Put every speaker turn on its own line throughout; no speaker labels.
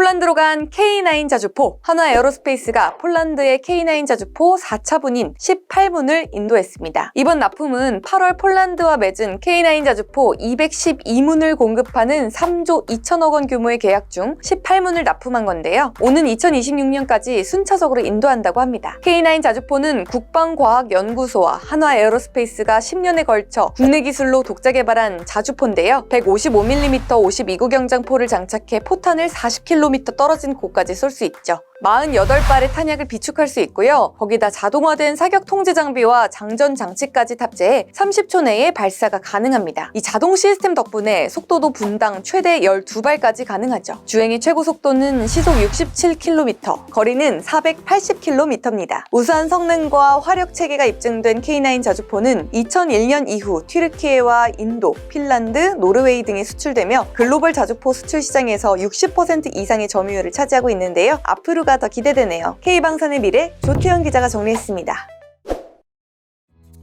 폴란드로 간 K9 자주포. 한화에어로스페이스가 폴란드의 K9 자주포 4차분인 18문을 인도했습니다. 이번 납품은 8월 폴란드와 맺은 K9 자주포 212문을 공급하는 3조 2천억 원 규모의 계약 중 18문을 납품한 건데요. 오는 2026년까지 순차적으로 인도한다고 합니다. K9 자주포는 국방과학연구소와 한화에어로스페이스가 10년에 걸쳐 국내 기술로 독자 개발한 자주포인데요. 155mm 52구경장포를 장착해 포탄을 40km 떨어진 곳까지 쏠 수 있죠. 48발의 탄약을 비축할 수 있고요. 거기다 자동화된 사격 통제 장비와 장전 장치까지 탑재해 30초 내에 발사가 가능합니다. 이 자동 시스템 덕분에 속도도 분당 최대 12발까지 가능하죠. 주행의 최고 속도는 시속 67km, 거리는 480km입니다. 우수한 성능과 화력 체계가 입증된 K9 자주포는 2001년 이후 튀르키예와 인도, 핀란드, 노르웨이 등에 수출되며 글로벌 자주포 수출 시장에서 60% 이상의 점유율을 차지하고 있는데요. 앞으로가 더 기대되네요. K방산의 미래, 조태현 기자가 정리했습니다.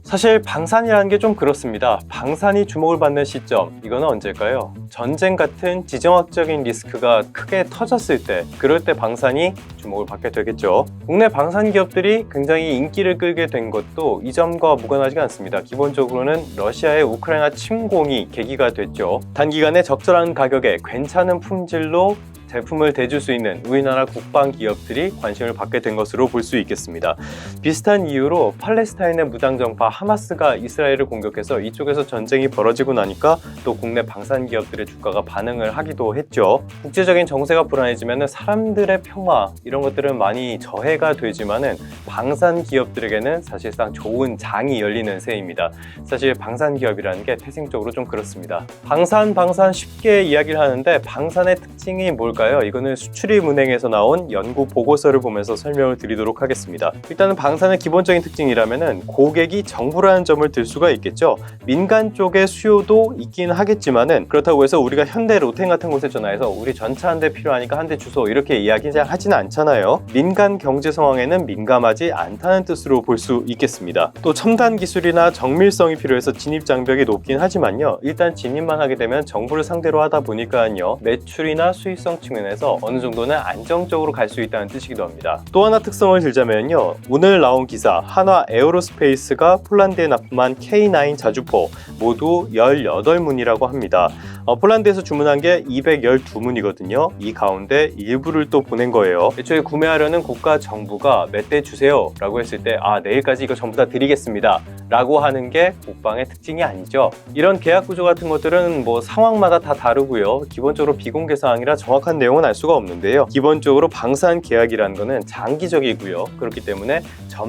사실 방산이라는 게 좀 그렇습니다. 방산이 주목을 받는 시점, 이거는 언제일까요? 전쟁 같은 지정학적인 리스크가 크게 터졌을 때, 그럴 때 방산이 주목을 받게 되겠죠. 국내 방산 기업들이 굉장히 인기를 끌게 된 것도 이 점과 무관하지가 않습니다. 기본적으로는 러시아의 우크라이나 침공이 계기가 됐죠. 단기간에 적절한 가격에 괜찮은 품질로 제품을 대줄 수 있는 우리나라 국방 기업들이 관심을 받게 된 것으로 볼 수 있겠습니다. 비슷한 이유로 팔레스타인의 무장정파 하마스가 이스라엘을 공격해서 이쪽에서 전쟁이 벌어지고 나니까 또 국내 방산 기업들의 주가가 반응을 하기도 했죠. 국제적인 정세가 불안해지면 사람들의 평화 이런 것들은 많이 저해가 되지만은 방산 기업들에게는 사실상 좋은 장이 열리는 새입니다. 사실 방산 기업이라는 게 태생적으로 좀 그렇습니다. 방산 쉽게 이야기를 하는데 방산의 특징이 뭘까요? 이거는 수출입은행에서 나온 연구 보고서를 보면서 설명을 드리도록 하겠습니다. 일단은 방산의 기본적인 특징이라면은 고객이 정부라는 점을 들 수가 있겠죠. 민간 쪽의 수요도 있긴 하겠지만은 그렇다고 해서 우리가 현대 로템 같은 곳에 전화해서 우리 전차 한 대 필요하니까 한 대 주소 이렇게 이야기하지는 않잖아요. 민간 경제 상황에는 민감하지 않다는 뜻으로 볼 수 있겠습니다. 또 첨단 기술이나 정밀성이 필요해서 진입 장벽이 높긴 하지만요. 일단 진입만 하게 되면 정부를 상대로 하다 보니까요. 매출이나 수익성 측면에서 어느 정도는 안정적으로 갈 수 있다는 뜻이기도 합니다. 또 하나 특성을 들자면요. 오늘 나온 기사 한화 에어로스페이스가 폴란드에 납품한 K9 자주포 모두 18문이라고 합니다. 폴란드에서 주문한 게 212문이거든요. 이 가운데 일부를 또 보낸 거예요. 애초에 구매하려는 국가 정부가 몇 대 주세요 라고 했을 때 내일까지 이거 전부 다 드리겠습니다 라고 하는 게 국방의 특징이 아니죠. 이런 계약 구조 같은 것들은 뭐 상황마다 다 다르고요. 기본적으로 비공개 사항이라 정확한 내용은 알 수가 없는데요. 기본적으로 방산 계약이라는 거는 장기적이고요. 그렇기 때문에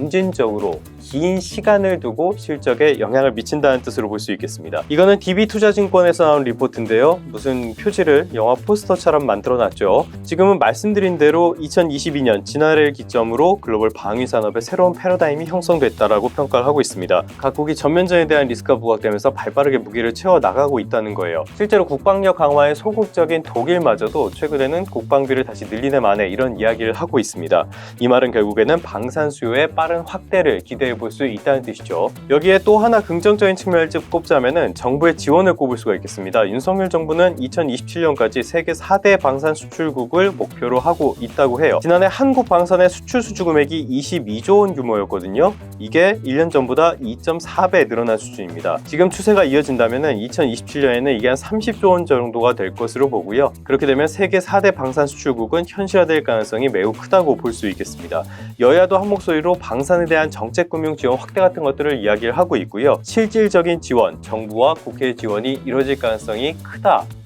점진적으로 긴 시간을 두고 실적에 영향을 미친다는 뜻으로 볼 수 있겠습니다. 이거는 DB투자증권에서 나온 리포트인데요. 무슨 표지를 영화 포스터처럼 만들어놨죠. 지금은 말씀드린 대로 2022년 지난해를 기점으로 글로벌 방위 산업의 새로운 패러다임이 형성됐다라고 평가를 하고 있습니다. 각국이 전면전에 대한 리스크가 부각되면서 발빠르게 무기를 채워나가고 있다는 거예요. 실제로 국방력 강화에 소극적인 독일마저도 최근에는 국방비를 다시 늘리네 마네 이런 이야기를 하고 있습니다. 이 말은 결국에는 방산 수요의 빠른 확대를 기대해 볼 수 있다는 뜻이죠. 여기에 또 하나 긍정적인 측면을 꼽자면은 정부의 지원을 꼽을 수가 있겠습니다. 윤석열 정부는 2027년까지 세계 4대 방산 수출국을 목표로 하고 있다고 해요. 지난해 한국 방산의 수출 수주 금액이 22조 원 규모였거든요. 이게 1년 전보다 2.4배 늘어난 수준입니다. 지금 추세가 이어진다면은 2027년에는 이게 한 30조 원 정도가 될 것으로 보고요. 그렇게 되면 세계 4대 방산 수출국은 현실화될 가능성이 매우 크다고 볼 수 있겠습니다. 여야도 한 목소리로 방산에 대한 정책금융 지원 확대 같은 것들을 이야기를 하고 있고요. 실질적인 지원, 정부와 국회의 지원이 이루어질 가능성이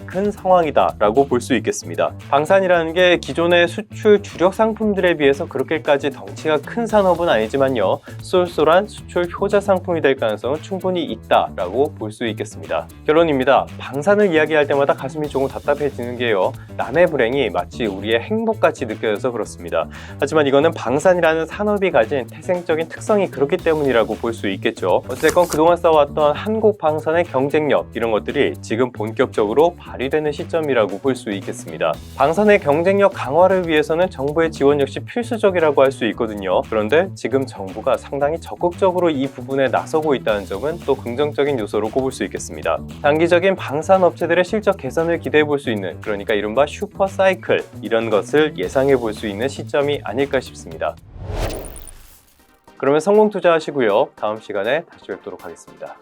큰 상황이다 라고 볼 수 있겠습니다. 방산이라는 게 기존의 수출 주력 상품들에 비해서 그렇게까지 덩치가 큰 산업은 아니지만요. 쏠쏠한 수출 효자 상품이 될 가능성은 충분히 있다 라고 볼 수 있겠습니다. 결론입니다. 방산을 이야기할 때마다 가슴이 조금 답답해지는 게요. 남의 불행이 마치 우리의 행복같이 느껴져서 그렇습니다. 하지만 이거는 방산이라는 산업이 가진 태생적인 특성이 그렇기 때문이라고 볼 수 있겠죠. 어쨌건 그동안 쌓아왔던 한국 방산의 경쟁력 이런 것들이 지금 본격적으로 발휘 발휘되는 시점이라고 볼 수 있겠습니다. 방산의 경쟁력 강화를 위해서는 정부의 지원 역시 필수적이라고 할 수 있거든요. 그런데 지금 정부가 상당히 적극적으로 이 부분에 나서고 있다는 점은 또 긍정적인 요소로 꼽을 수 있겠습니다. 단기적인 방산 업체들의 실적 개선을 기대해 볼 수 있는, 그러니까 이른바 슈퍼 사이클, 이런 것을 예상해 볼 수 있는 시점이 아닐까 싶습니다. 그러면 성공 투자하시고요. 다음 시간에 다시 뵙도록 하겠습니다.